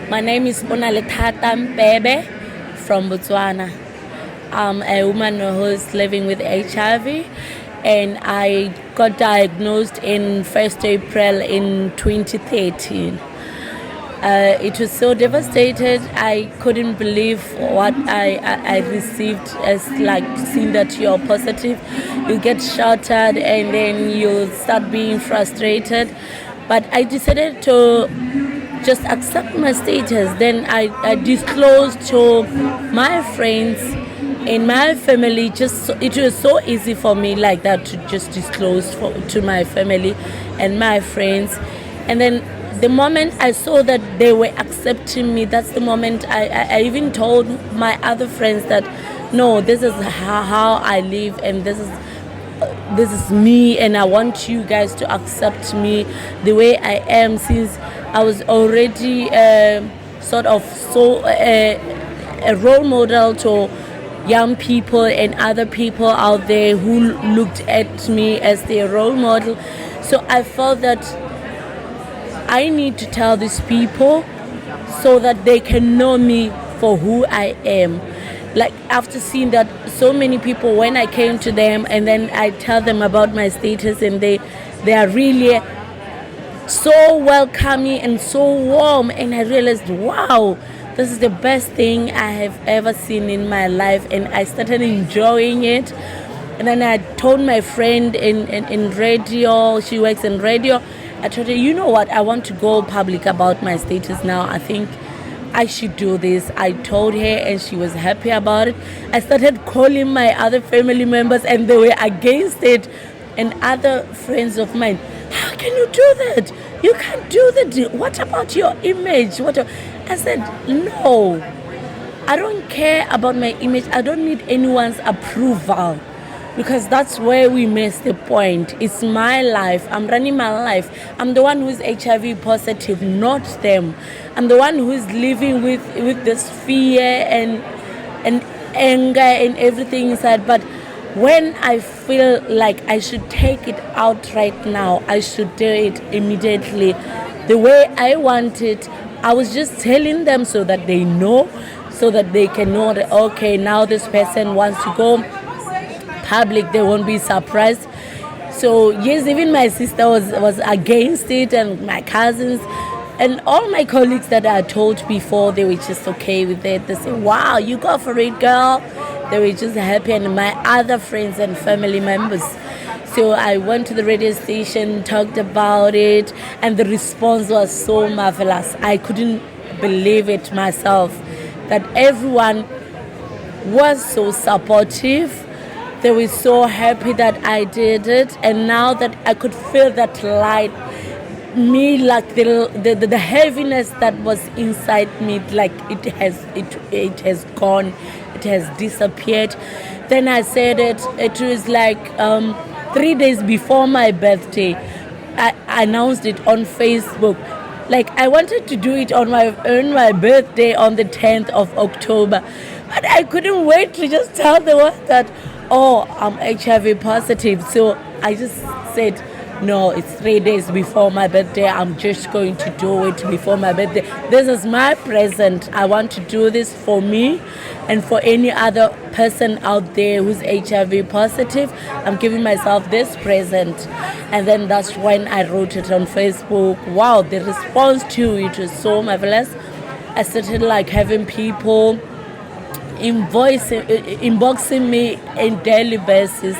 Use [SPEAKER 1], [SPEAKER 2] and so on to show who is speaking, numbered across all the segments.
[SPEAKER 1] My name is Onalethata from Botswana. I'm a woman who is living with HIV, and I got diagnosed in 1st April in 2013. It was so devastated. I couldn't believe what I received, as like seeing that you're positive. You get shattered and then you start being frustrated. But I decided to just accept my status. Then I disclosed to my friends in my family. It was so easy for me like that to just disclose to my family and my friends. And then the moment I saw that they were accepting me, that's the moment I even told my other friends that no, this is how I live, and this is me, and I want you guys to accept me the way I am, since I was already sort of a role model to young people and other people out there who looked at me as their role model. So I felt that I need to tell these people so that they can know me for who I am. Like, after seeing that so many people, when I came to them and then I tell them about my status, and they are really so welcoming and so warm, and I realized, wow, this is the best thing I have ever seen in my life, and I started enjoying it. And then I told my friend in radio, she works in radio, I told her, you know what, I want to go public about my status now. I think I should do this. I told her and she was happy about it. I started calling my other family members and they were against it. And other friends of mine, how can you do that? You can't do that. What about your image? I said, no, I don't care about my image. I don't need anyone's approval. Because that's where we miss the point. It's my life. I'm running my life. I'm the one who's HIV positive, not them. I'm the one who's living with this fear and anger and everything inside. But when I feel like I should take it out right now, I should do it immediately. The way I want it, I was just telling them so that they know, so that they can know that, okay, now this person wants to go public, they won't be surprised. So yes, even my sister was against it, and my cousins and all my colleagues that I told before, they were just okay with it. They say, wow, you go for it, girl. They were just happy, and my other friends and family members. So I went to the radio station, talked about it, and the response was so marvelous. I couldn't believe it myself, that everyone was so supportive. They were so happy that I did it, and now that I could feel that light, me, like the heaviness that was inside me, like it has gone, it has disappeared. Then I said it was like 3 days before my birthday. I announced it on Facebook. Like, I wanted to do it on my birthday on the 10th of October, but I couldn't wait to just tell the world that, oh, I'm HIV positive. So I just said, no, it's 3 days before my birthday. I'm just going to do it before my birthday. This is my present. I want to do this for me and for any other person out there who's HIV positive. I'm giving myself this present. And then that's when I wrote it on Facebook. Wow, the response to it was so marvelous. I started like having people inboxing me in daily basis,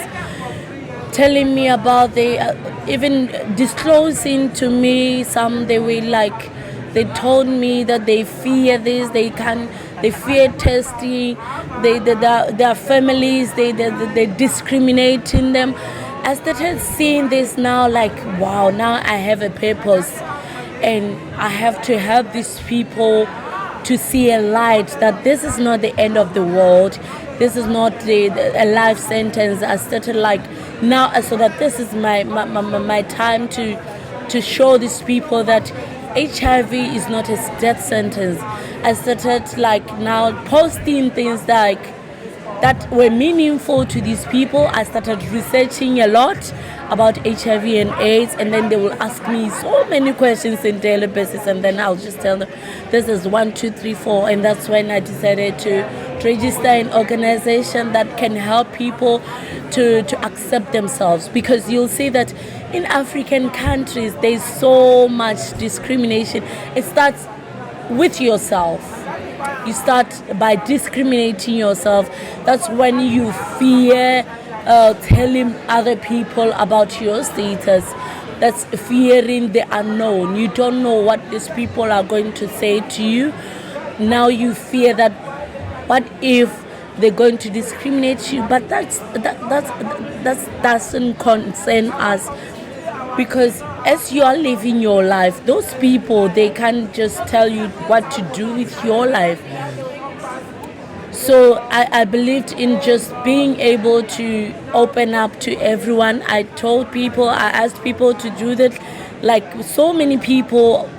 [SPEAKER 1] telling me about even disclosing to me. Some, they were like, they told me that they fear this, they fear testing, their families, they're discriminating them. I started seeing this now, like, wow, now I have a purpose, and I have to help these people to see a light, that this is not the end of the world. This is not a life sentence. I started like now, so that this is my time to show these people that HIV is not a death sentence. I started like now posting things like that were meaningful to these people. I started researching a lot. about HIV and AIDS, and then they will ask me so many questions in daily basis, and then I'll just tell them this is 1, 2, 3, 4, and that's when I decided to register an organization that can help people to accept themselves, because you'll see that in African countries there's so much discrimination. It starts with yourself. You start by discriminating yourself. That's when you fear telling other people about your status. That's fearing the unknown. You don't know what these people are going to say to you. Now you fear that what if they're going to discriminate you? But that doesn't concern us, because as you are living your life, those people, they can't just tell you what to do with your life. So I believed in just being able to open up to everyone. I asked people to do that. Like, so many people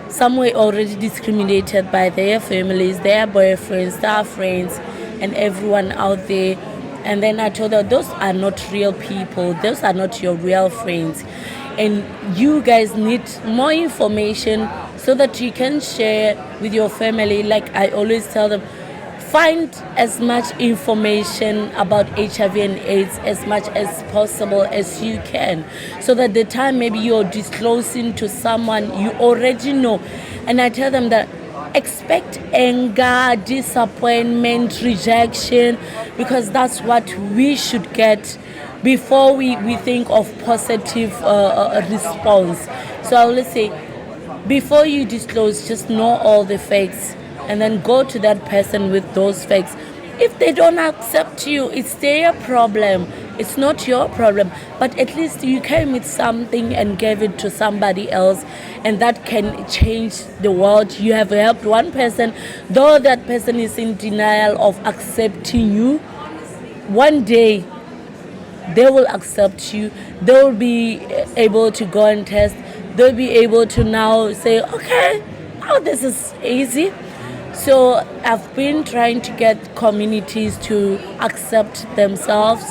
[SPEAKER 1] some were already discriminated by their families, their boyfriends, their friends, and everyone out there. And then I told her, those are not real people. Those are not your real friends. And you guys need more information so that you can share with your family. Like I always tell them, find as much information about HIV and AIDS as much as possible as you can, so that the time maybe you're disclosing to someone, you already know. And I tell them that expect anger, disappointment, rejection, because that's what we should get before we think of positive response. So I always say, before you disclose, just know all the facts, and then go to that person with those facts. If they don't accept you, it's their problem. It's not your problem. But at least you came with something and gave it to somebody else, and that can change the world. You have helped one person, though that person is in denial of accepting you. One day, they will accept you. They will be able to go and test. They'll be able to now say, okay, now this is easy. So I've been trying to get communities to accept themselves,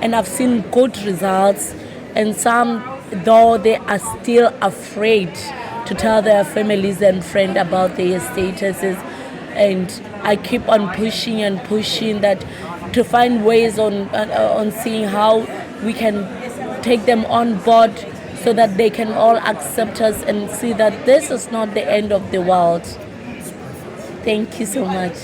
[SPEAKER 1] and I've seen good results. And some, though, they are still afraid to tell their families and friends about their statuses. And I keep on pushing and pushing that, to find ways on seeing how we can take them on board, so that they can all accept us and see that this is not the end of the world. Thank you so much.